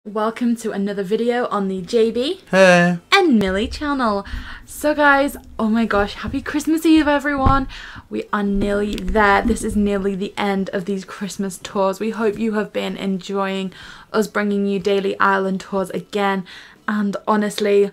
Welcome to another video on the JB Hey! and Millie channel. So guys, oh my gosh, happy Christmas Eve everyone. We are nearly there. This is nearly the end of these Christmas tours. We hope you have been enjoying us bringing you daily island tours again. And honestly,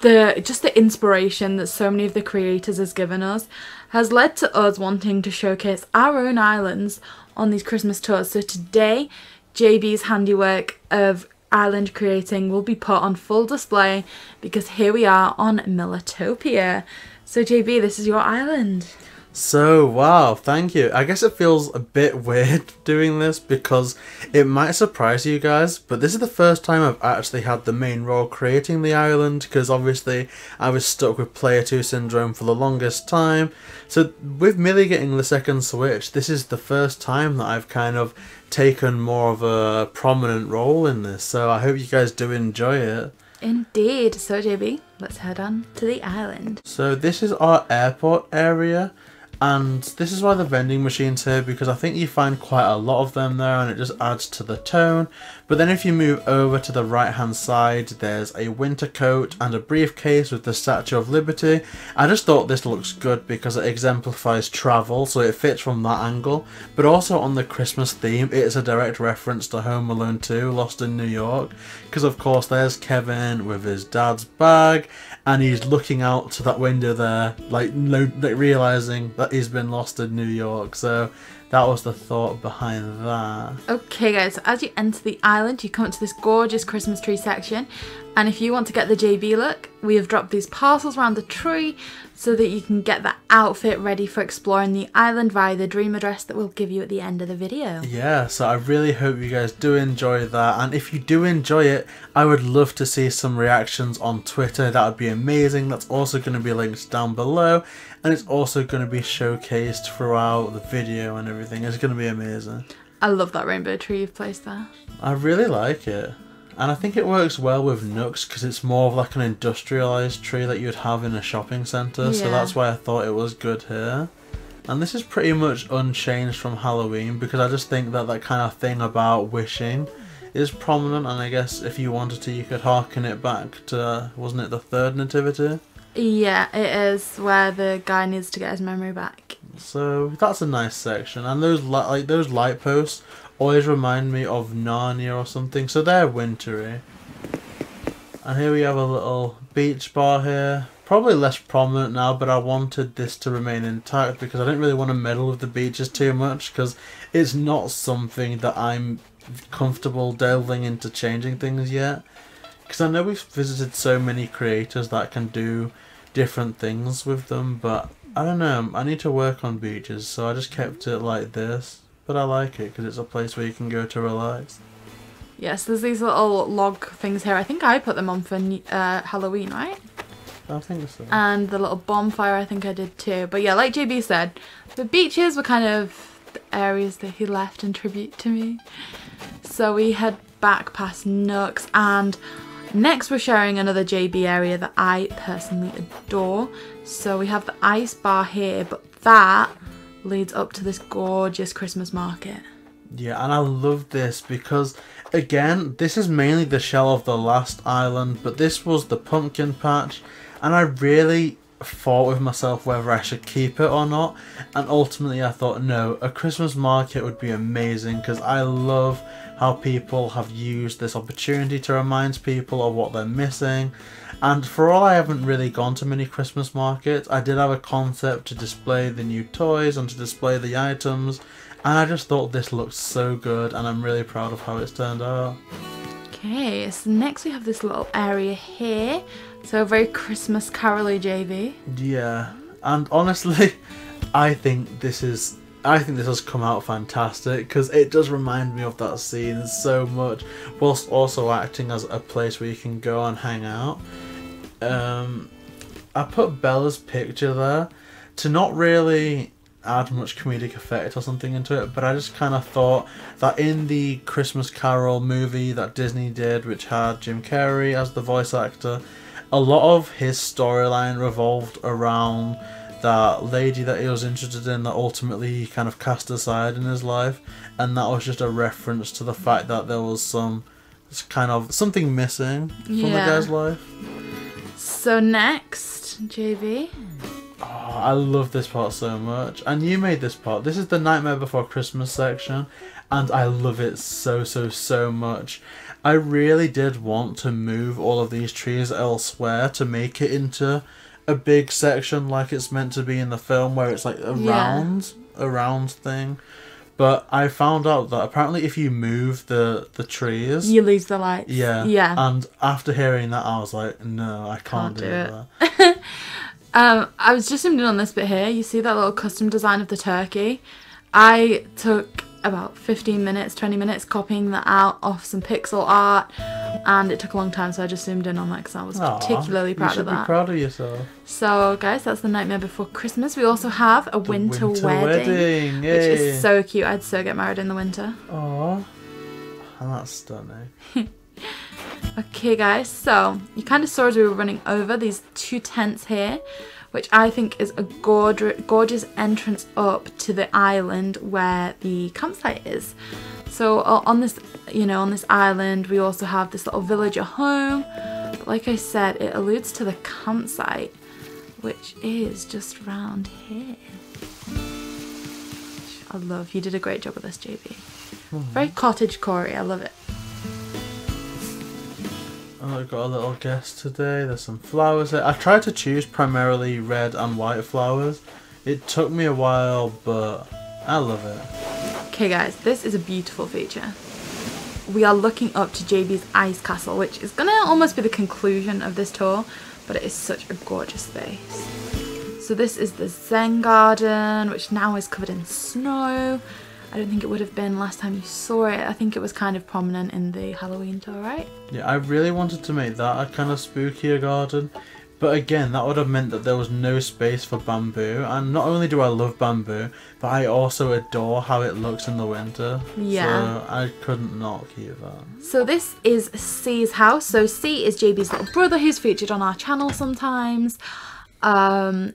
just the inspiration that so many of the creators has given us has led to us wanting to showcase our own islands on these Christmas tours. So today, JB's handiwork of island creating will be put on full display because here we are on Milletopia. So JB, this is your island. So, wow, thank you. I guess it feels a bit weird doing this because it might surprise you guys, but this is the first time I've actually had the main role creating the island because obviously I was stuck with Player 2 syndrome for the longest time. So with Millie getting the second Switch, this is the first time that I've kind of taken more of a prominent role in this, so I hope you guys do enjoy it. Indeed. So JB, let's head on to the island. So this is our airport area. And this is why the vending machine's here, because I think you find quite a lot of them there and it just adds to the tone. But then if you move over to the right hand side, there's a winter coat and a briefcase with the Statue of Liberty. I just thought this looks good because it exemplifies travel, so it fits from that angle. But also on the Christmas theme, it's a direct reference to Home Alone 2, Lost in New York. Because of course there's Kevin with his dad's bag and he's looking out to that window there, like realising that he's been lost in New York. So that was the thought behind that. Okay guys, so as you enter the island, you come up to this gorgeous Christmas tree section. And if you want to get the JB look, we have dropped these parcels around the tree so that you can get that outfit ready for exploring the island via the dream address that we'll give you at the end of the video. Yeah, so I really hope you guys do enjoy that. And if you do enjoy it, I would love to see some reactions on Twitter. That would be amazing. That's also going to be linked down below. And it's also going to be showcased throughout the video and everything. It's going to be amazing. I love that rainbow tree you've placed there. I really like it. And I think it works well with Nooks because it's more of like an industrialised tree that you'd have in a shopping centre. Yeah. So that's why I thought it was good here. And this is pretty much unchanged from Halloween because I just think that that kind of thing about wishing is prominent. And I guess if you wanted to, you could harken it back to, wasn't it the third nativity? Yeah, it is, where the guy needs to get his memory back. So that's a nice section. And those light posts always remind me of Narnia or something, so they're wintry. And here we have a little beach bar here. Probably less prominent now, but I wanted this to remain intact because I didn't really want to meddle with the beaches too much because it's not something that I'm comfortable delving into changing things yet. Because I know we've visited so many creators that can do different things with them, but I don't know, I need to work on beaches, so I just kept it like this. But I like it because it's a place where you can go to relax. Yes, there's these little log things here. I think I put them on for Halloween, right? I think so. And the little bonfire, I think I did too. But yeah, like JB said, the beaches were kind of the areas that he left in tribute to me. So we head back past Nooks, and next we're sharing another JB area that I personally adore. So we have the ice bar here, but that leads up to this gorgeous Christmas market. Yeah, and I love this because, again, this is mainly the shell of the last island, but this was the pumpkin patch, and I really fought with myself whether I should keep it or not, and ultimately I thought no, a Christmas market would be amazing because I love how people have used this opportunity to remind people of what they're missing. And for all I haven't really gone to many Christmas markets, I did have a concept to display the new toys and to display the items, and I just thought this looked so good and I'm really proud of how it's turned out. Okay, so next we have this little area here. So very Christmas carol-y, JB. Yeah, and honestly, I think this has come out fantastic because it does remind me of that scene so much, whilst also acting as a place where you can go and hang out. I put Bella's picture there to not really add much comedic effect or something into it, but I just kind of thought that in the Christmas Carol movie that Disney did, which had Jim Carrey as the voice actor, a lot of his storyline revolved around that lady that he was interested in that ultimately he kind of cast aside in his life, and that was just a reference to the fact that there was some It's kind of something missing from the Yeah. guy's life. So next, JV. Oh, I love this part so much. And you made this part. This is the Nightmare Before Christmas section. And I love it so much. I really did want to move all of these trees elsewhere to make it into a big section like it's meant to be in the film, where it's like a round thing. But I found out that apparently if you move the trees, You lose the lights. yeah. Yeah. And after hearing that, I was like, no, I can't do do that. I was just zoomed in on this bit here. You see that little custom design of the turkey? I took about 15 minutes, 20 minutes copying that out off some pixel art, and it took a long time, so I just zoomed in on that because I was particularly proud of You should that. be proud of yourself. So guys, that's the Nightmare Before Christmas. We also have a winter wedding, which is so cute. I'd so get married in the winter. Aww. And that's stunning. Okay guys, so you kind of saw as we were running over these two tents here, which I think is a gorgeous entrance up to the island where the campsite is. So on this, on this island, we also have this little villager home. But like I said, it alludes to the campsite, which is just round here. I love. You did a great job with this, JB. Very cottagecore-y. I love it. Oh, I've got a little guest today. There's some flowers there. I tried to choose primarily red and white flowers. It took me a while, but I love it. Okay guys, this is a beautiful feature. We are looking up to JB's ice castle, which is gonna almost be the conclusion of this tour, but it is such a gorgeous space. So this is the Zen Garden, which now is covered in snow. I don't think it would have been last time you saw it. I think it was kind of prominent in the Halloween tour, right? Yeah, I really wanted to make that a kind of spookier garden. But again, that would have meant that there was no space for bamboo. And not only do I love bamboo, but I also adore how it looks in the winter. Yeah. So I couldn't not keep that. So this is C's house. So C is JB's little brother who's featured on our channel sometimes. And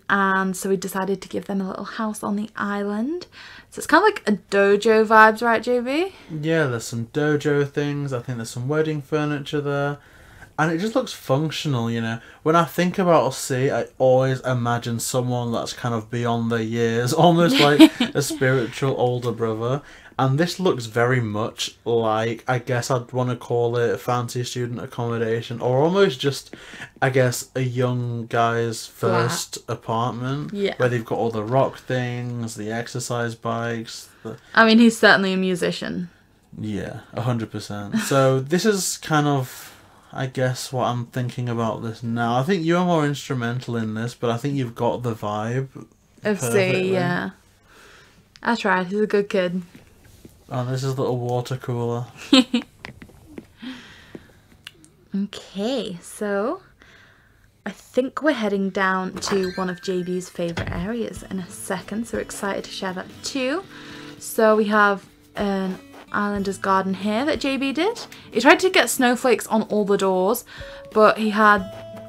so we decided to give them a little house on the island. So it's kind of like a dojo vibes, right, JB? Yeah, there's some dojo things. I think there's some wedding furniture there. And it just looks functional, When I think about C, I always imagine someone that's kind of beyond their years, almost like a spiritual older brother. And this looks very much like, I guess I'd want to call it fancy student accommodation, or almost just, I guess, a young guy's first apartment. Yeah. Where they've got all the rock things, the exercise bikes. I mean, he's certainly a musician. Yeah, 100%. So this is kind of, I guess, what I'm thinking about this now. I think you're more instrumental in this, but I think you've got the vibe Of perfectly. C, yeah. I tried. He's a good kid. Oh, this is a little water cooler. Okay, so I think we're heading down to one of JB's favourite areas in a second, so we're excited to share that too. So we have an Islander's Garden here that JB did. He tried to get snowflakes on all the doors, but he had...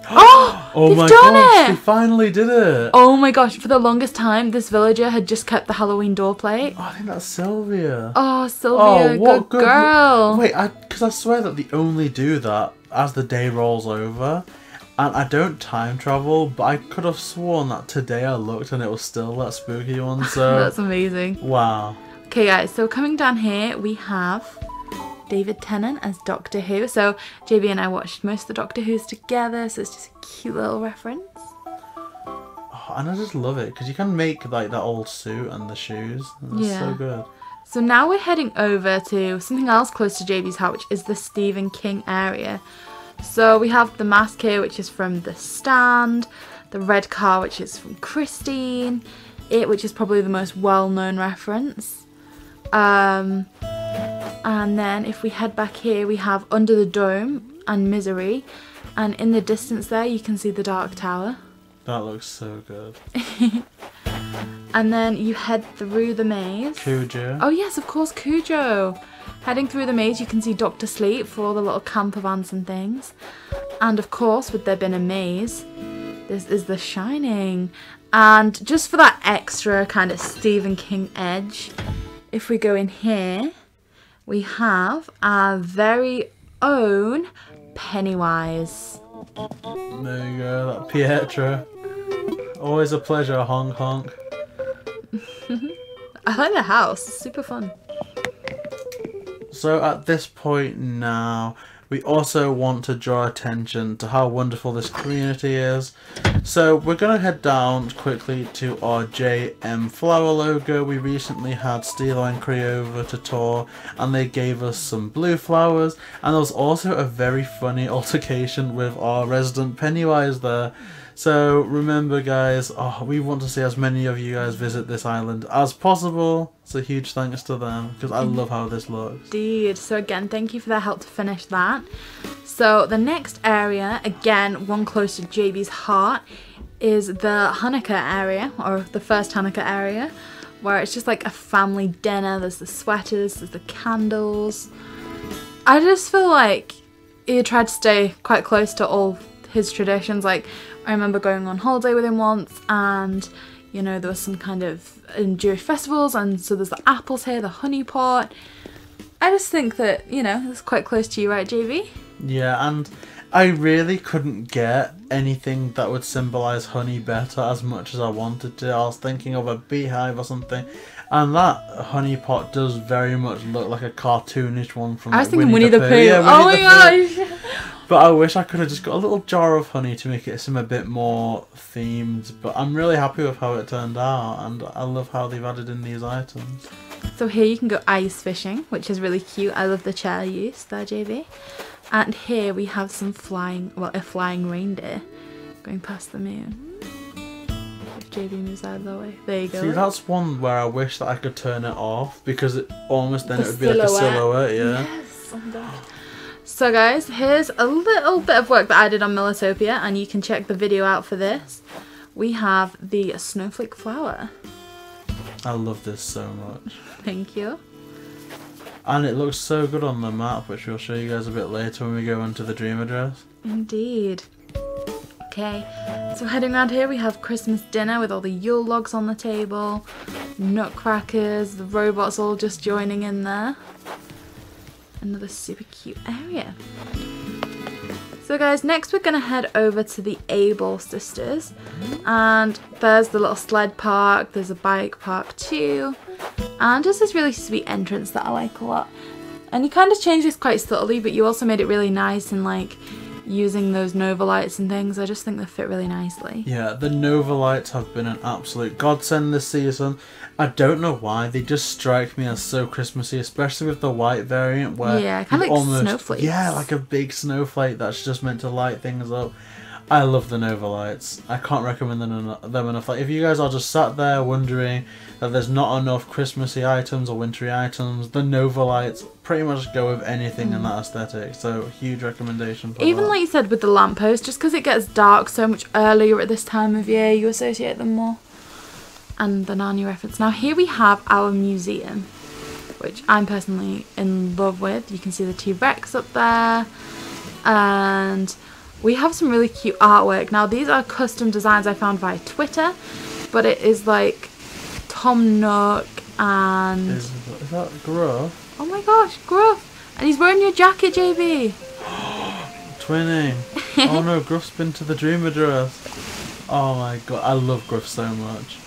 Oh my done gosh, it! he finally did it! Oh my gosh, for the longest time, this villager had just kept the Halloween door plate. Oh, I think that's Sylvia. Oh, Sylvia, what good girl. Wait, because I swear that they only do that as the day rolls over. And I don't time travel, but I could have sworn that today I looked and it was still that spooky one, so... That's amazing. Wow. Okay guys, so coming down here, we have David Tennant as Doctor Who. So JB and I watched most of the Doctor Who's together, so it's just a cute little reference. Oh, and I just love it, because you can make like that old suit and the shoes. It's so good. So now we're heading over to something else close to JB's house, which is the Stephen King area. So we have the mask here, which is from The Stand, the red car, which is from Christine, It, which is probably the most well-known reference. And then if we head back here, we have Under the Dome and Misery, and in the distance there you can see the Dark Tower. That looks so good. And then you head through the maze. Cujo. Oh yes, of course, Cujo. Heading through the maze you can see Dr. Sleep for all the little camper vans and things. And of course, with there being a maze, this is The Shining. And just for that extra kind of Stephen King edge, if we go in here, we have our very own Pennywise. There you go, that Pietro. Always a pleasure, honk honk. I like the house, it's super fun. So at this point now, we also want to draw attention to how wonderful this community is. So we're going to head down quickly to our JM Flower logo. We recently had Stilo and Creova to tour and they gave us some blue flowers. And there was also a very funny altercation with our resident Pennywise there. So remember guys, we want to see as many of you guys visit this island as possible. So huge thanks to them because I love how this looks. Indeed. So again, thank you for their help to finish that. So the next area, again, one close to JB's heart, is the Hanukkah area, or the first Hanukkah area, where it's just like a family dinner. There's the sweaters, there's the candles. I just feel like he tried to stay quite close to all his traditions. Like, I remember going on holiday with him once and, you know, there was some kind of Jewish festivals and so there's the apples here, the honey pot. I just think that, you know, it's quite close to you, right, JB? Yeah, and I really couldn't get anything that would symbolise honey better as much as I wanted to. I was thinking of a beehive or something. And that honey pot does very much look like a cartoonish one from I was thinking Winnie the Pooh. Yeah, oh my gosh! But I wish I could have just got a little jar of honey to make it seem a bit more themed. But I'm really happy with how it turned out, and I love how they've added in these items. So here you can go ice fishing, which is really cute. I love the chair use there, JB. And here we have some a flying reindeer going past the moon. If JB moves out of the way. There you go. See, that's one where I wish that I could turn it off because it almost then it would be like a silhouette, yeah. Yes, oh my god. So guys, here's a little bit of work that I did on Militopia, and you can check the video out for this. We have the snowflake flower. I love this so much. Thank you. And it looks so good on the map, which we'll show you guys a bit later when we go into the dream address. Indeed. Okay, so heading around here we have Christmas dinner with all the Yule logs on the table, nutcrackers, the robots all just joining in there. Another super cute area. So guys, next we're going to head over to the Abel Sisters, and there's the little sled park, there's a bike park too, and just this really sweet entrance that I like a lot. And you kind of changed this quite subtly, but you also made it really nice and like using those Nova lights and things. I just think they fit really nicely. Yeah, the Nova lights have been an absolute godsend this season. I don't know why, they just strike me as so Christmassy, especially with the white variant where kind of like almost, snowflakes. Yeah, like a big snowflake that's just meant to light things up. I love the Nova lights. I can't recommend them enough. Like, if you guys are just sat there wondering that there's not enough Christmassy items or wintry items, the Nova lights pretty much go with anything in that aesthetic. So huge recommendation for Even that. like you said with the lamppost, just because it gets dark so much earlier at this time of year, you associate them more. And the Narnia reference. Now here we have our museum, which I'm personally in love with. You can see the T-Rex up there, and we have some really cute artwork. Now these are custom designs I found via Twitter, but it is like Tom Nook and... Is that Gruff? Oh my gosh, Gruff! And he's wearing your jacket, JB! Twinning! Oh no, Gruff's been to the dream address. Oh my god, I love Gruff so much.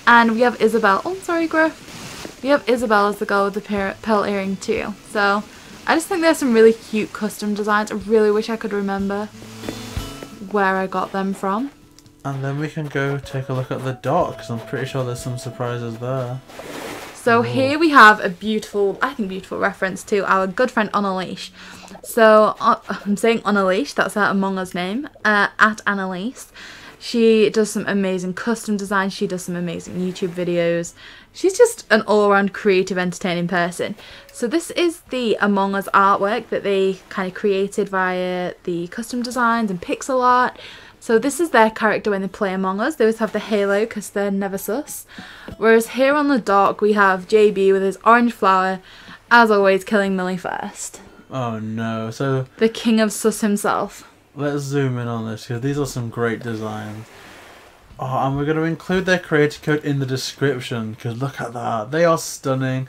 And we have Isabel. Oh, sorry, Griff. We have Isabel as the girl with the pearl earring too. So I just think there's some really cute custom designs. I really wish I could remember where I got them from. And then we can go take a look at the dock, because I'm pretty sure there's some surprises there. So here we have a beautiful, I think beautiful reference to our good friend On a Leash. So I'm saying On a Leash, that's her Among Us name, at Annalise. She does some amazing custom designs. She does some amazing YouTube videos. She's just an all-around creative, entertaining person. So this is the Among Us artwork that they kind of created via the custom designs and pixel art. So this is their character when they play Among Us. They always have the halo because they're never sus. Whereas here on the dock we have JB with his orange flower, as always killing Millie first. Oh no, so... The king of sus himself. Let's zoom in on this, because these are some great designs. Oh, and we're going to include their creator code in the description, because look at that. They are stunning.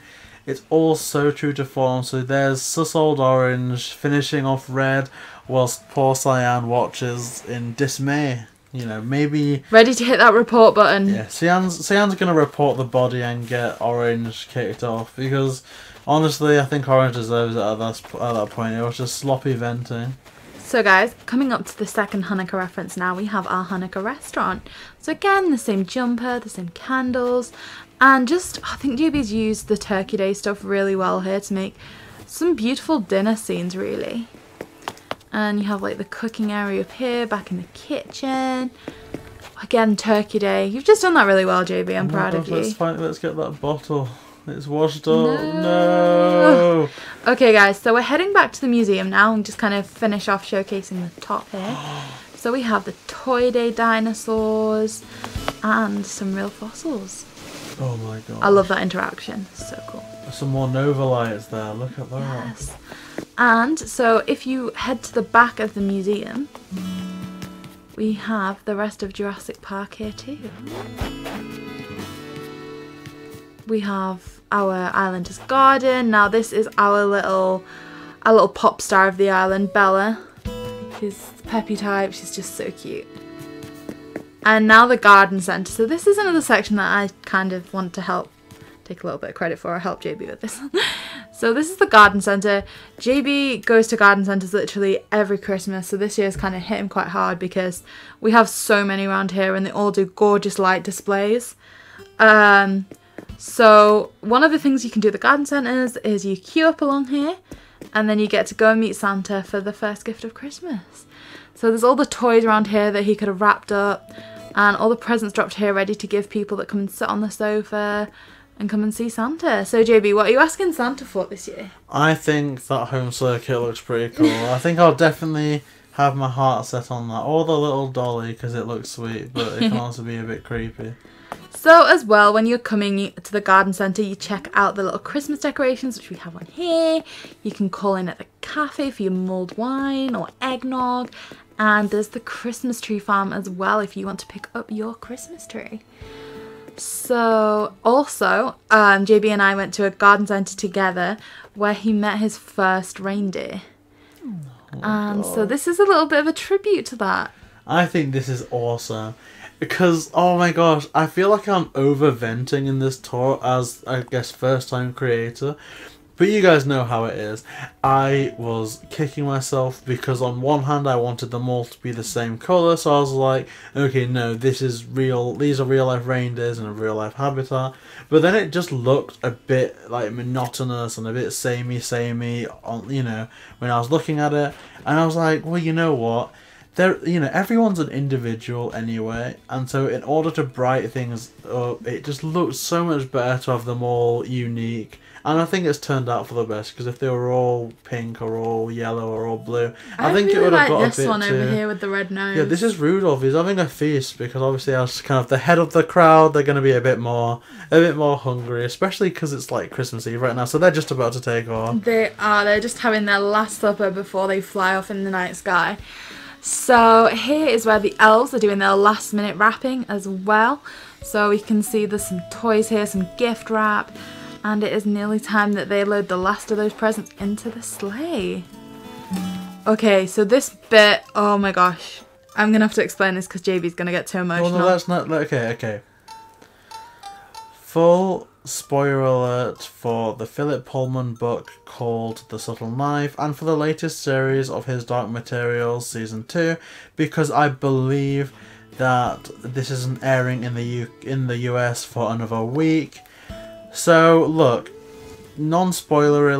It's all so true to form. So there's sus old Orange finishing off red, whilst poor Cyan watches in dismay. You know, maybe... Ready to hit that report button. Yeah, Cyan's going to report the body and get Orange kicked off. Because, honestly, I think Orange deserves it at that point. It was just sloppy venting. So guys, coming up to the second Hanukkah reference now, we have our Hanukkah restaurant. So again, the same jumper, the same candles, and just, I think JB's used the Turkey Day stuff really well here to make some beautiful dinner scenes, really. And you have like the cooking area up here, back in the kitchen. Again, Turkey Day. You've just done that really well, JB. I'm proud of you. Let's get that bottle. It's washed up. No. Okay, guys. So we're heading back to the museum now and just kind of finish off showcasing the top here. So we have the Toy Day dinosaurs and some real fossils. Oh my god. I love that interaction. So cool. There's some more Nova lights there. Look at that. Yes. And so if you head to the back of the museum, we have the rest of Jurassic Park here too. We have our Islanders Garden. Now this is our little pop star of the island, Bella. She's peppy type, she's just so cute. And now the garden centre. So this is another section that I kind of want to help take a little bit of credit for. I helped JB with this. So this is the garden centre. JB goes to garden centres literally every Christmas. So this year's kind of hit him quite hard because we have so many around here and they all do gorgeous light displays. So one of the things you can do at the garden centres is you queue up along here and then you get to go and meet Santa for the first gift of Christmas. So there's all the toys around here that he could have wrapped up and all the presents dropped here ready to give people that come and sit on the sofa and come and see Santa. So JB, what are you asking Santa for this year? I think that home circuit looks pretty cool. I think I'll definitely have my heart set on that. Or the little dolly because it looks sweet, but it can also be a bit creepy. So as well, when you're coming to the garden centre, you check out the little Christmas decorations, which we have on here. You can call in at the cafe for your mulled wine or eggnog. And there's the Christmas tree farm as well if you want to pick up your Christmas tree. So also, JB and I went to a garden centre together where he met his first reindeer. And so this is a little bit of a tribute to that. I think this is awesome. Because, oh my gosh, I feel like I'm over-venting in this tour as, I guess, first-time creator. But you guys know how it is. I was kicking myself because on one hand I wanted them all to be the same colour. So I was like, okay, no, this is real. These are real-life reindeers in a real-life habitat. But then it just looked a bit like monotonous and a bit samey, on, you know, when I was looking at it. And I was like, well, you know what? Everyone's an individual anyway, and so in order to brighten things up, it just looks so much better to have them all unique. And I think it's turned out for the best, because if they were all pink or all yellow or all blue, I think really it would have got a bit this one over here with the red nose. Yeah, this is Rudolph. He's having a feast because obviously as kind of the head of the crowd, they're going to be a bit more hungry, especially because it's like Christmas Eve right now, so they're just about to take off. They are. They're just having their last supper before they fly off in the night sky. So here is where the elves are doing their last minute wrapping as well. So we can see there's some toys here, some gift wrap, and it is nearly time that they load the last of those presents into the sleigh. Okay, so this bit, oh my gosh, I'm gonna have to explain this because JB's gonna get too emotional. Well, no, that's not, okay. Full spoiler alert for the Philip Pullman book called The Subtle Knife, and for the latest series of his Dark Materials Season 2, because I believe that this isn't airing in the US for another week. So look, non-spoiler,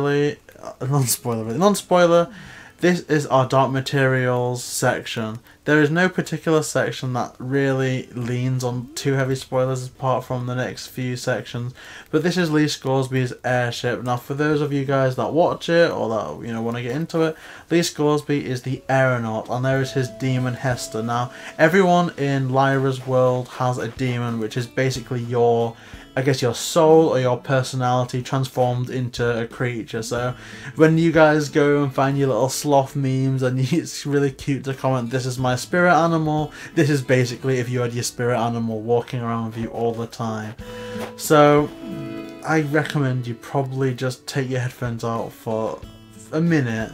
this is our Dark Materials section. There is no particular section that really leans on too heavy spoilers apart from the next few sections. But this is Lee Scoresby's Airship. Now for those of you guys that watch it or that want to get into it, Lee Scoresby is the aeronaut and there is his demon Hester. Now everyone in Lyra's world has a demon, which is basically your soul or your personality transformed into a creature. So when you guys go and find your little sloth memes and it's really cute to comment, this is my spirit animal, this is basically if you had your spirit animal walking around with you all the time. So I recommend you probably just take your headphones out for a minute,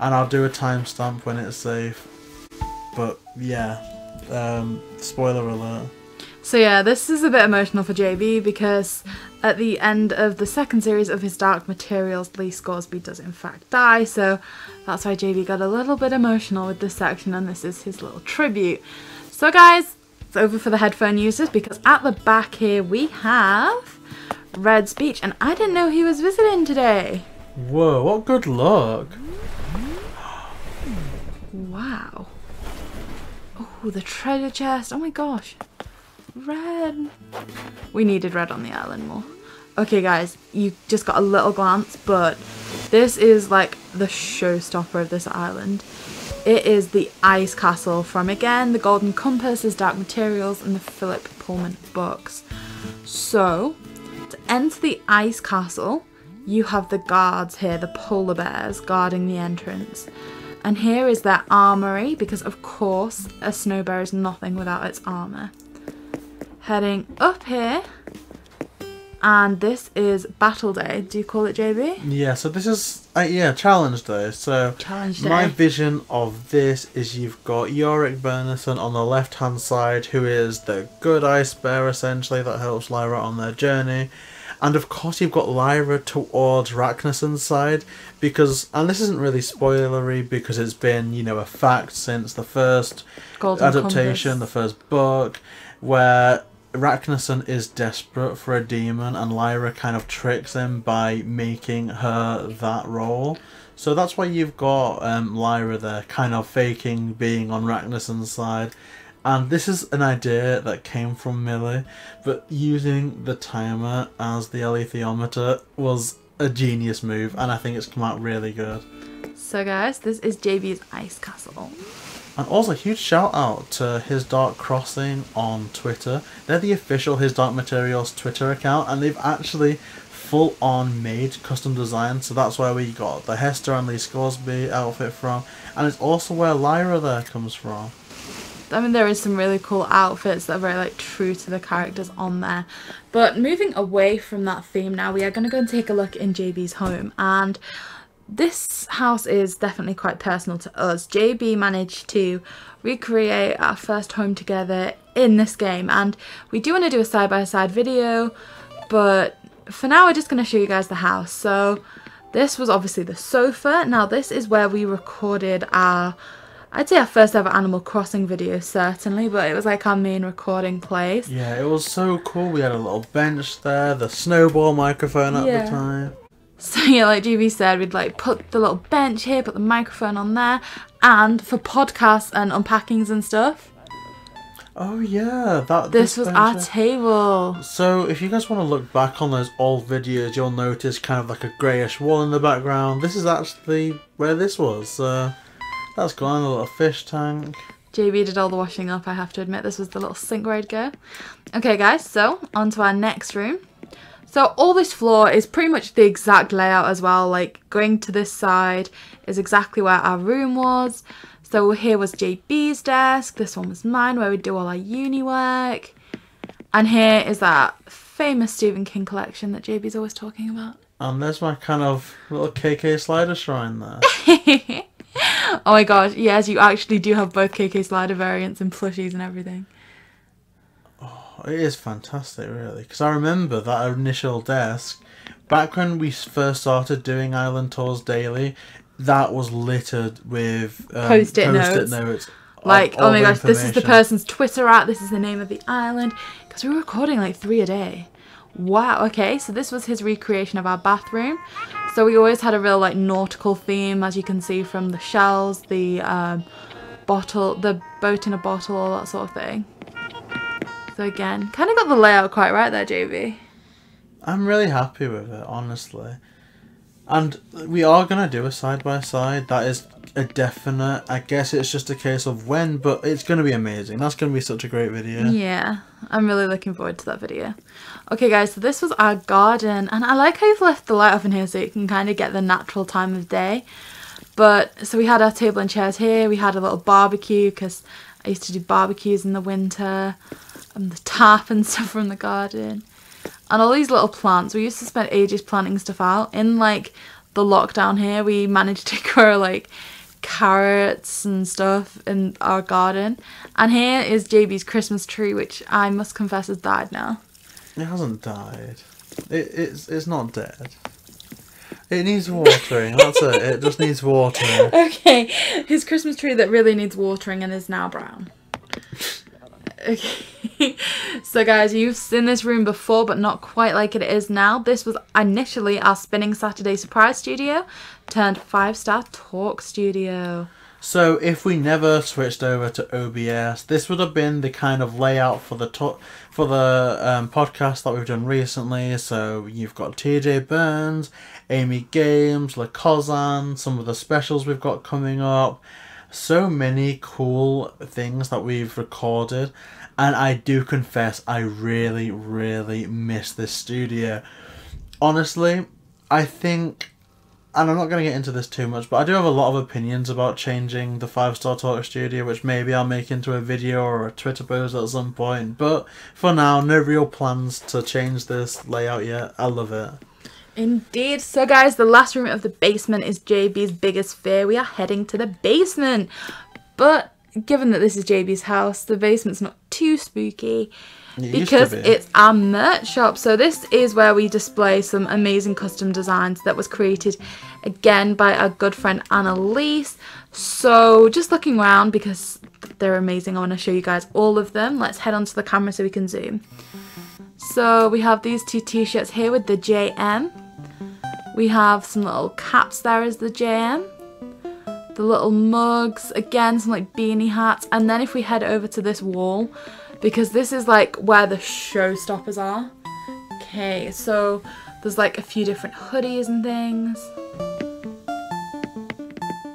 and I'll do a timestamp when it's safe. But yeah, spoiler alert. So yeah, this is a bit emotional for JB because at the end of the second series of his Dark Materials, Lee Scoresby does in fact die, so that's why JB got a little bit emotional with this section, and this is his little tribute. So guys, it's over for the headphone users because at the back here we have Red's Beach, and I didn't know he was visiting today. Whoa, what good luck. Wow. Oh, the treasure chest. Oh my gosh. Red. We needed Red on the island more. Okay guys, you just got a little glance, but this is like the showstopper of this island. It is the Ice Castle from, again, the Golden Compass, his Dark Materials, and the Philip Pullman books. So, to enter the Ice Castle, you have the guards here, the polar bears, guarding the entrance. And here is their armory, because of course a snow bear is nothing without its armour. Heading up here, and this is Battle Day. Do you call it, JB? Yeah, so this is, yeah, Challenge Day. So Challenge Day. My vision of this is you've got Yorick Bernison on the left-hand side, who is the good ice bear, essentially, that helps Lyra on their journey. And of course you've got Lyra towards Ragnarson's side, because, and this isn't really spoilery because it's been, you know, a fact since the first Golden adaptation, Compass. the first book, where Ragnarsson is desperate for a demon and Lyra kind of tricks him by making her that role. So that's why you've got Lyra there kind of faking being on Ragnarsson's side. And this is an idea that came from Millie, but using the timer as the alethiometer was a genius move, and I think it's come out really good. So guys, this is JB's Ice Castle. And also, huge shout out to His Dark Crossing on Twitter. They're the official His Dark Materials Twitter account, and they've actually full on made custom designs. So that's where we got the Hester and Lee Scoresby outfit from, and it's also where Lyra there comes from. I mean, there is some really cool outfits that are very like true to the characters on there. But moving away from that theme now, we are going to go and take a look in JB's home, and this house is definitely quite personal to us. JB managed to recreate our first home together in this game, and we do want to do a side-by-side video, but for now we're just going to show you guys the house. So this was obviously the sofa. Now this is where we recorded our, I'd say our first ever Animal Crossing video, certainly, but it was like our main recording place. Yeah, it was so cool. We had a little bench there, the snowball microphone at the time. So yeah, like GB said, we'd like put the little bench here, put the microphone on there, and for podcasts and unpackings and stuff. Oh yeah, this was our table. So if you guys want to look back on those old videos, you'll notice kind of like a greyish wall in the background. This is actually where this was. That's gone, a little fish tank. JB did all the washing up, I have to admit. This was the little sink where I'd go. Okay guys, so on to our next room. So all this floor is pretty much the exact layout as well. Like going to this side is exactly where our room was. So here was JB's desk. This one was mine where we do all our uni work. And here is that famous Stephen King collection that JB's always talking about. And there's my kind of little KK Slider shrine there. Oh my gosh, yes, you actually do have both KK Slider variants and plushies and everything. It is fantastic, really, because I remember that initial desk back when we first started doing island tours daily. That was littered with post-it notes. Like, oh my gosh, this is the person's Twitter @ this is the name of the island, because we were recording like 3 a day. Wow. Okay, so this was his recreation of our bathroom. So we always had a real like nautical theme, as you can see from the shells, the bottle, the boat in a bottle, all that sort of thing. So again, kind of got the layout quite right there, JB. I'm really happy with it, honestly. And we are going to do a side-by-side. That is a definite. I guess it's just a case of when, but it's going to be amazing. That's going to be such a great video. Yeah, I'm really looking forward to that video. Okay guys, so this was our garden, and I like how you've left the light off in here so you can kind of get the natural time of day. But, so we had our table and chairs here. We had a little barbecue because I used to do barbecues in the winter. And the tap and stuff from the garden. And all these little plants, we used to spend ages planting stuff out. In like the lockdown here, we managed to grow like carrots and stuff in our garden. And here is JB's Christmas tree, which I must confess has died now. It hasn't died. It's not dead. It needs watering. That's it. It just needs watering. Okay, his Christmas tree that really needs watering and is now brown. Okay, so guys, you've seen this room before, but not quite like it is now. This was initially our Spinning Saturday surprise studio, turned 5-star talk studio. So if we never switched over to OBS, this would have been the kind of layout for the podcast that we've done recently. So you've got TJ Burns, Amy Games, La Cozan, some of the specials we've got coming up. So many cool things that we've recorded, and I do confess I really, really miss this studio. Honestly, I think, and I'm not going to get into this too much, but I do have a lot of opinions about changing the 5-star talk studio, which maybe I'll make into a video or a Twitter post at some point. But for now, no real plans to change this layout yet. I love it. Indeed. So guys, the last room of the basement is JB's biggest fear. We are heading to the basement. But given that this is JB's house, the basement's not too spooky because it's our merch shop. So this is where we display some amazing custom designs that was created again by our good friend Annalise. So just looking around because they're amazing, I want to show you guys all of them. Let's head onto the camera so we can zoom. So we have these 2 t-shirts here with the JM. We have some little caps there as the JM. The little mugs, again some like beanie hats. And then if we head over to this wall, because this is like where the showstoppers are. Okay, so there's like a few different hoodies and things.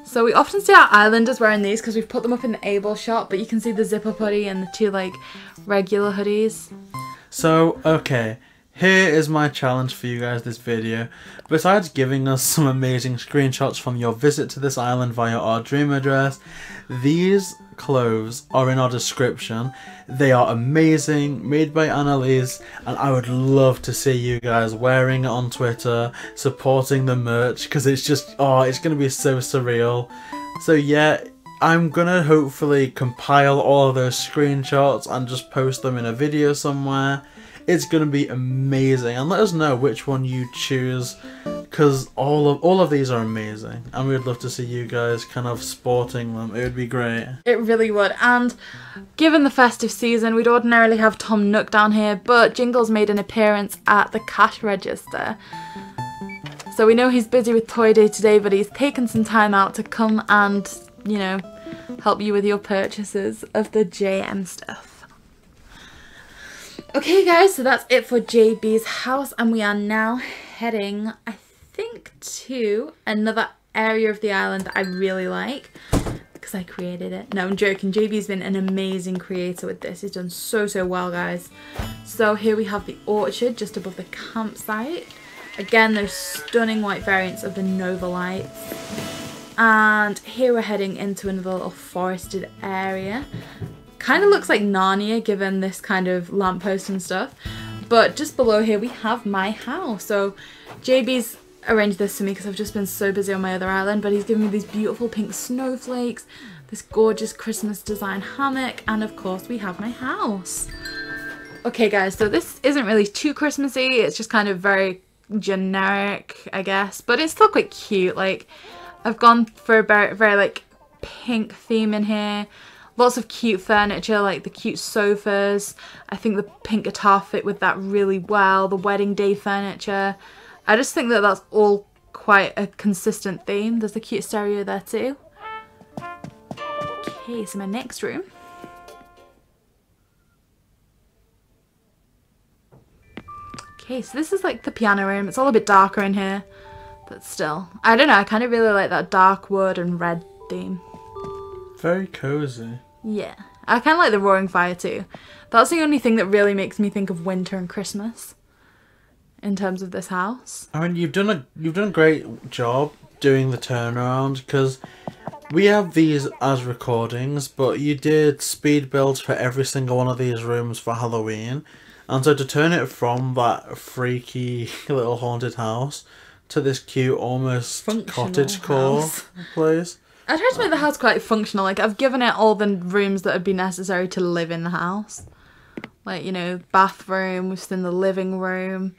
So we often see our islanders wearing these because we've put them up in the Abel shop, but you can see the zip-up hoodie and the 2 like regular hoodies. So, okay, here is my challenge for you guys this video. Besides giving us some amazing screenshots from your visit to this island via our dream address, these clothes are in our description. They are amazing, made by Annalise, and I would love to see you guys wearing it on Twitter, supporting the merch, because it's just, oh, it's going to be so surreal. So yeah, I'm gonna hopefully compile all of those screenshots and just post them in a video somewhere. It's gonna be amazing, and let us know which one you choose, because all of these are amazing, and we'd love to see you guys kind of sporting them. It would be great. It really would. And given the festive season, we'd ordinarily have Tom Nook down here, but Jingles made an appearance at the cash register. So we know he's busy with Toy Day today, but he's taken some time out to come and, you know, help you with your purchases of the JM stuff. Okay guys, so that's it for JB's house, and we are now heading, I think, to another area of the island that I really like because I created it. No, I'm joking. JB's been an amazing creator with this. He's done so well, guys. So here we have the orchard just above the campsite. Again, those stunning white variants of the Nova lights. And here we're heading into another little forested area. Kind of looks like Narnia given this kind of lamppost and stuff. But just below here we have my house. So JB's arranged this for me because I've just been so busy on my other island. But he's given me these beautiful pink snowflakes, this gorgeous Christmas design hammock, and of course we have my house. Okay guys, so this isn't really too Christmassy. It's just kind of very generic, I guess. But it's still quite cute. Like, I've gone for a very like pink theme in here. Lots of cute furniture, like the cute sofas. I think the pink guitar fit with that really well. The wedding day furniture. I just think that that's all quite a consistent theme. There's the cute stereo there too. Okay, so my next room. Okay, so this is like the piano room. It's all a bit darker in here, but still. I don't know, I kind of really like that dark wood and red theme. Very cozy. Yeah, I kind of like the roaring fire too. That's the only thing that really makes me think of winter and Christmas in terms of this house. I mean, you've done a great job doing the turnaround, because we have these as recordings, but you did speed builds for every single one of these rooms for Halloween, And so to turn it from that freaky little haunted house to this cute, almost cottagecore place. I tried to make the house quite functional. Like, I've given it all the rooms that would be necessary to live in the house. Like, you know, bathroom, we've seen the living room.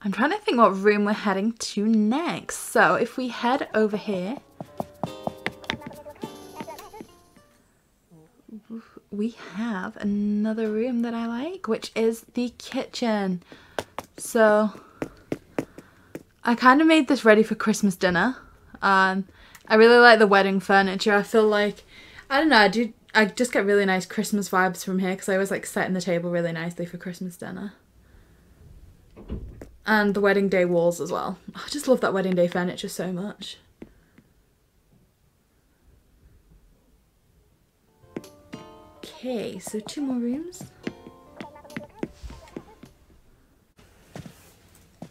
I'm trying to think what room we're heading to next. So if we head over here, we have another room that I like, which is the kitchen. So I kind of made this ready for Christmas dinner. I really like the wedding furniture. I feel like, I don't know, I just get really nice Christmas vibes from here because I always like setting the table really nicely for Christmas dinner. And the wedding day walls as well. I just love that wedding day furniture so much. Okay, so 2 more rooms.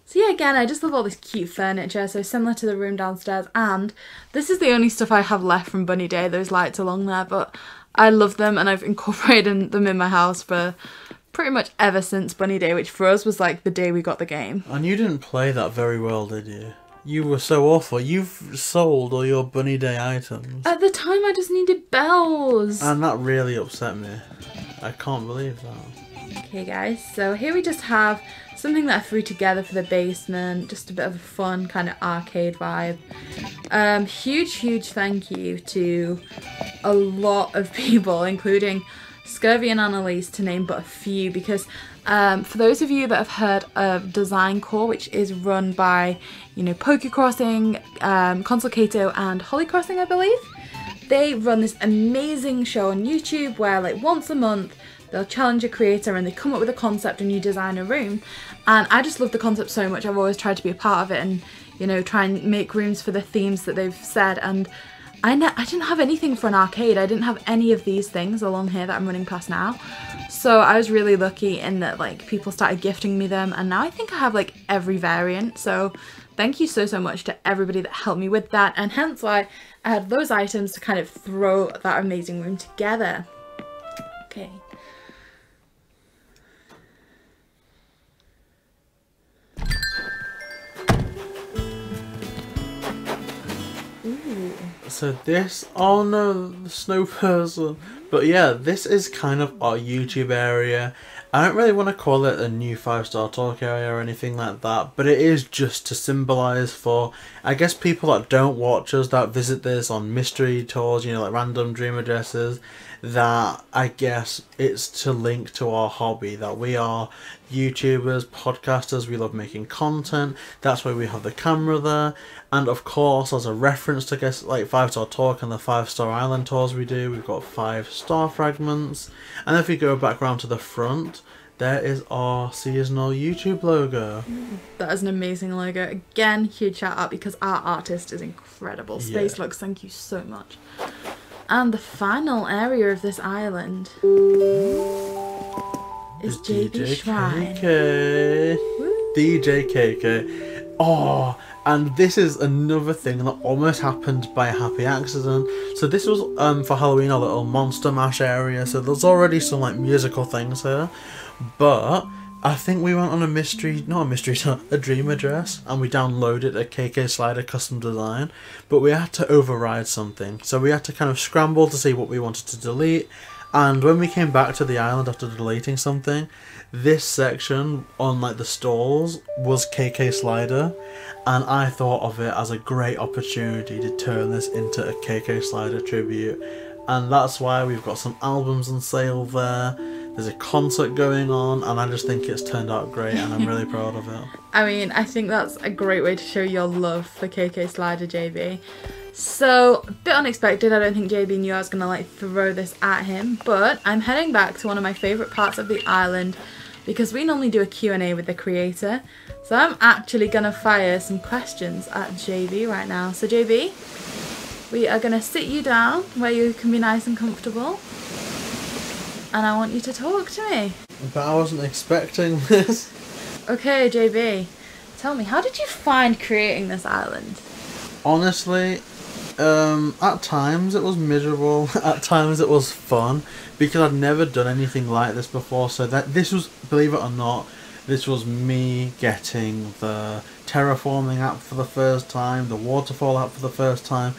So yeah, again, I just love all this cute furniture, so similar to the room downstairs, and this is the only stuff I have left from Bunny Day, those lights along there, but I love them and I've incorporated them in my house for pretty much ever since Bunny Day, which for us was like the day we got the game. And you didn't play that very well, did you? You were so awful. You've sold all your Bunny Day items. At the time, I just needed bells. And that really upset me. I can't believe that. Okay, guys, so here we just have something that I threw together for the basement. Just a bit of a fun kind of arcade vibe. Huge thank you to a lot of people, including Scurvy and Annalise, to name but a few, because for those of you that have heard of Design Core, which is run by, you know, Poke Crossing, Console Kato and Holly Crossing, I believe, they run this amazing show on YouTube where like once a month they'll challenge a creator and they come up with a concept and you design a room. And I just love the concept so much. I've always tried to be a part of it and, you know, try and make rooms for the themes that they've said. And I didn't have anything for an arcade. I didn't have any of these things along here that I'm running past now. So I was really lucky in that like people started gifting me them, and now I think I have like every variant. So thank you so much to everybody that helped me with that, and hence why I had those items to kind of throw that amazing room together. Okay. So this, oh no, the snow person. But yeah, this is kind of our YouTube area. I don't really want to call it a new 5-star talk area or anything like that, but it is just to symbolise for, I guess, people that don't watch us, that visit this on mystery tours, you know, like random dream addresses, that I guess it's to link to our hobby, that we are YouTubers, podcasters, we love making content, that's why we have the camera there, and of course as a reference to, I guess, like 5-star talk and the 5-star island tours we do, we've got 5-star fragments, and if we go back around to the front, there is our seasonal YouTube logo. That is an amazing logo. Again, huge shout out because our artist is incredible. Space Lux, thank you so much. And the final area of this island is JB Shrine. DJ KK. Oh, and this is another thing that almost happened by a happy accident. So this was for Halloween, a little Monster Mash area. So there's already some like musical things here, but I think we went on a dream address, and we downloaded a KK Slider custom design, but we had to override something. So we had to kind of scramble to see what we wanted to delete, and when we came back to the island after deleting something, this section on like the stalls was KK Slider, and I thought of it as a great opportunity to turn this into a KK Slider tribute, and that's why we've got some albums on sale there. There's a concert going on, and I just think it's turned out great, and I'm really proud of it. I mean, I think that's a great way to show your love for KK Slider, JB. So, a bit unexpected. I don't think JB knew I was going to like throw this at him, but I'm heading back to one of my favourite parts of the island because we normally do a Q&A with the creator. So I'm actually going to fire some questions at JB right now. So JB, we are going to sit you down where you can be nice and comfortable. And I want you to talk to me. But I wasn't expecting this. Okay, JB, tell me, how did you find creating this island? Honestly, At times it was miserable, at times it was fun, because I'd never done anything like this before, so that this was, believe it or not, this was me getting the terraforming app for the first time, the waterfall app for the first time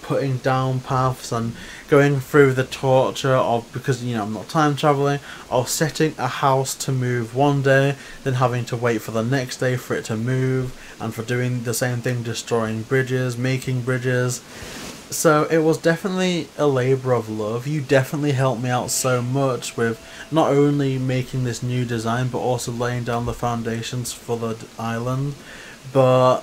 putting down paths and going through the torture of, because I'm not time traveling, of setting a house to move one day, then having to wait for the next day for it to move, and for doing the same thing, destroying bridges, making bridges. So it was definitely a labour of love. You definitely helped me out so much with not only making this new design, but also laying down the foundations for the island. But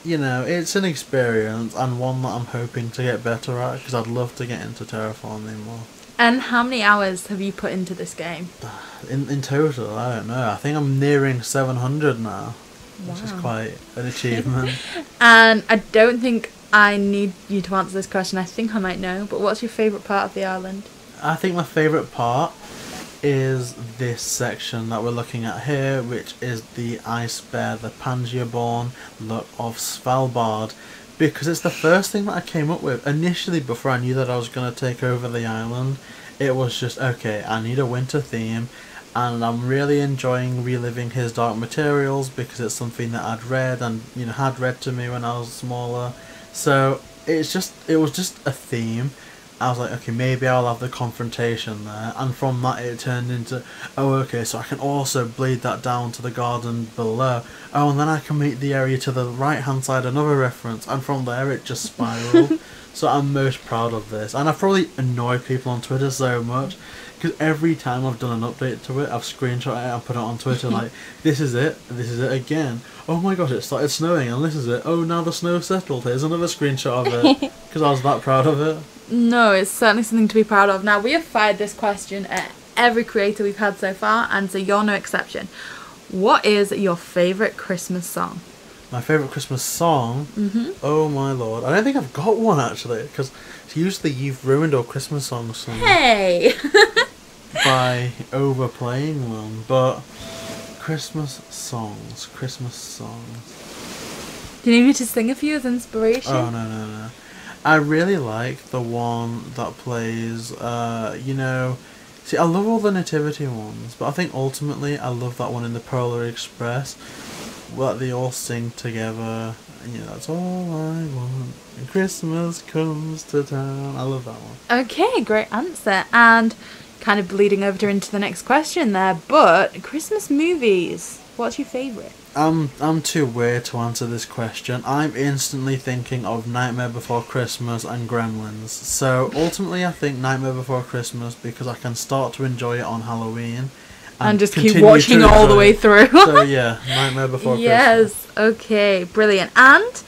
it's an experience, and one that I'm hoping to get better at, because I'd love to get into terraforming more. And how many hours have you put into this game? In total, I don't know. I think I'm nearing 700 now, which is quite an achievement. And I don't think I need you to answer this question. I think I might know, but what's your favourite part of the island? I think my favourite part is this section that we're looking at here, which is the ice bear, the Pangea-born look of Svalbard, because it's the first thing that I came up with initially before I knew that I was going to take over the island. It was just, okay, I need a winter theme, and I'm really enjoying reliving his dark materials, because it's something that I'd read and had read to me when I was smaller. So it was just a theme. I was like, okay, maybe I'll have the confrontation there, and from that it turned into, oh okay, so I can also bleed that down to the garden below. Oh, and then I can make the area to the right hand side another reference, and from there it just spiraled. So I'm most proud of this, and I've probably annoyed people on Twitter so much, because every time I've done an update to it, I've screenshot it and put it on Twitter like, this is it again. Oh my gosh, it started snowing and this is it. Oh, now the snow settled. Here's another screenshot of it, because I was that proud of it. No, it's certainly something to be proud of. Now, we have fired this question at every creator we've had so far, and so you're no exception. What is your favourite Christmas song? My favourite Christmas song? Oh my lord. I don't think I've got one actually, because usually you've ruined all Christmas songs for me. Hey! By overplaying them, but Christmas songs. Do you need me to sing a few as inspiration? Oh, no. I really like the one that plays, see, I love all the nativity ones, but I think ultimately I love that one in the Polar Express, where they all sing together, and that's all I want, when Christmas comes to town. I love that one. Okay, great answer, and kind of bleeding over into the next question there, but Christmas movies, what's your favourite? I'm too weird to answer this question. I'm instantly thinking of Nightmare Before Christmas and Gremlins. So ultimately I think Nightmare Before Christmas, because I can start to enjoy it on Halloween. And just keep watching it all the way through. So yeah, Nightmare Before Christmas. Yes, okay, brilliant. And,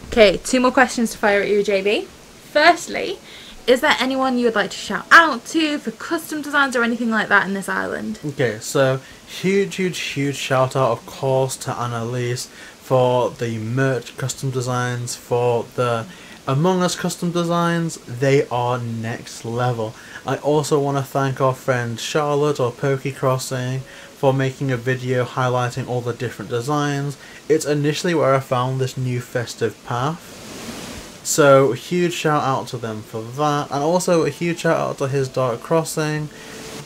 okay, 2 more questions to fire at you, JB. Firstly, is there anyone you would like to shout out to for custom designs or anything like that in this island? Okay, so huge shout out of course to Annalise for the merch custom designs, for the Among Us custom designs. They are next level. I also want to thank our friend Charlotte or Pokey Crossing for making a video highlighting all the different designs. It's initially where I found this new festive path. So huge shout out to them for that, and also a huge shout out to His Dark Crossing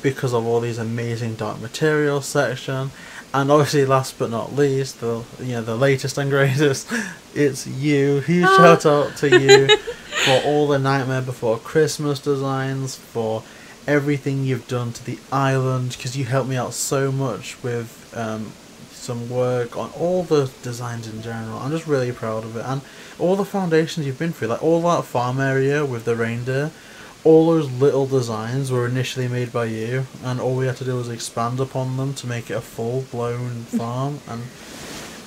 because of all these amazing dark materials section, and obviously last but not least, the latest and greatest, it's you. Huge shout out to you for all the Nightmare Before Christmas designs, for everything you've done to the island, because you helped me out so much with some work on all the designs in general. I'm just really proud of it, and all the foundations you've been through, like all that farm area with the reindeer, all those little designs were initially made by you, and all we had to do was expand upon them to make it a full-blown farm, and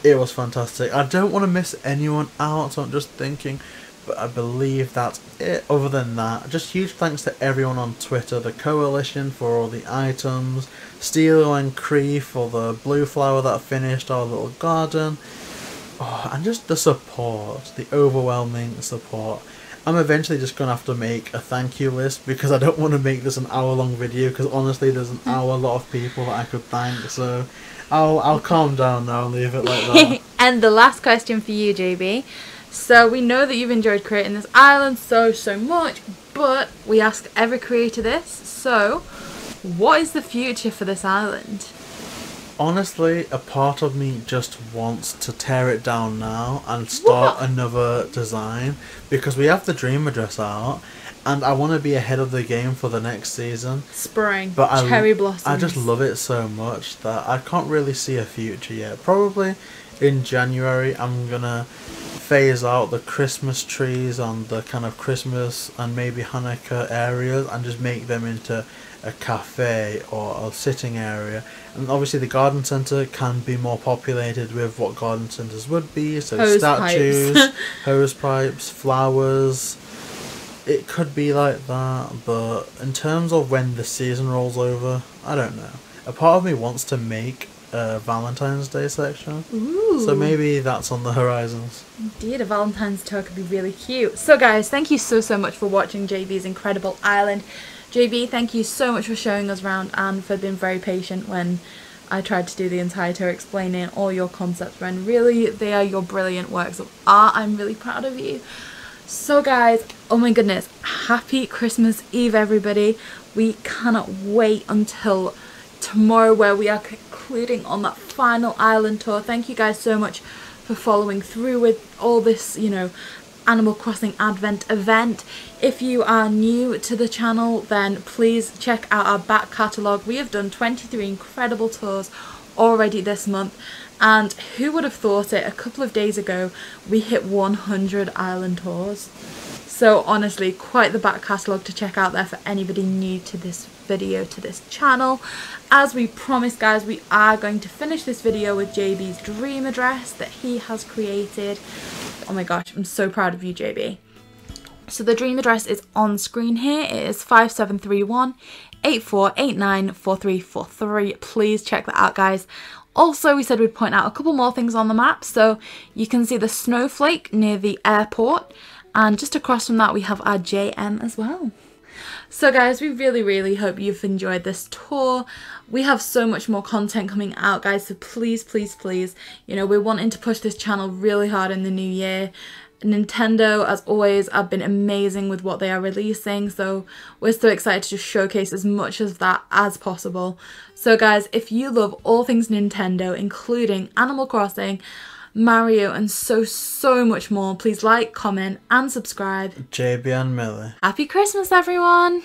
it was fantastic. I don't want to miss anyone out, so I'm just thinking, but I believe that's it. Other than that, just huge thanks to everyone on Twitter, the Coalition for all the items, Steelo and Cree for the blue flower that finished our little garden, and just the support, the overwhelming support. I'm eventually just going to have to make a thank you list, because I don't want to make this an hour-long video, because honestly there's an hour lot of people that I could thank, so I'll calm down now and leave it like that. And the last question for you, JB. So we know that you've enjoyed creating this island so much, but we ask every creator this. So what is the future for this island? Honestly, a part of me just wants to tear it down now and start another design, because we have the dream address out and I want to be ahead of the game for the next season. Spring, but cherry blossoms. I just love it so much that I can't really see a future yet. Probably in January I'm gonna phase out the Christmas trees on the kind of Christmas and maybe Hanukkah areas and just make them into a cafe or a sitting area. And obviously the garden centre can be more populated with what garden centres would be, so hose statues, pipes. hose pipes, flowers. It could be like that, but in terms of when the season rolls over, I don't know. A part of me wants to make a Valentine's Day section. Ooh. So maybe that's on the horizons. Indeed, a Valentine's tour could be really cute. So guys, thank you so much for watching JB's incredible island. JB, thank you so much for showing us around and for being very patient when I tried to do the entire tour explaining all your concepts, when really they are your brilliant works of art. I'm really proud of you. So guys, oh my goodness, happy Christmas Eve everybody. We cannot wait until tomorrow where we are concluding on that final island tour. Thank you guys so much for following through with all this, you know, Animal Crossing Advent event. If you are new to the channel, then please check out our back catalogue. We have done 23 incredible tours already this month, and who would have thought it, a couple of days ago we hit 100 island tours. So honestly, quite the back catalogue to check out there for anybody new to this video, to this channel. As we promised guys, we are going to finish this video with JB's dream address that he has created. Oh my gosh, I'm so proud of you, JB. So the dream address is on screen here. It is 5731-8489-4343. Please check that out guys. Also, we said we'd point out a couple more things on the map. So you can see the snowflake near the airport, and just across from that we have our JM as well. So guys, we really hope you've enjoyed this tour. We have so much more content coming out guys, so please, you know, we're wanting to push this channel really hard in the new year. Nintendo, as always, have been amazing with what they are releasing, so we're so excited to just showcase as much of that as possible. So guys, if you love all things Nintendo, including Animal Crossing, Mario, and so much more, please like, comment and subscribe. JB and Millie. Happy Christmas everyone!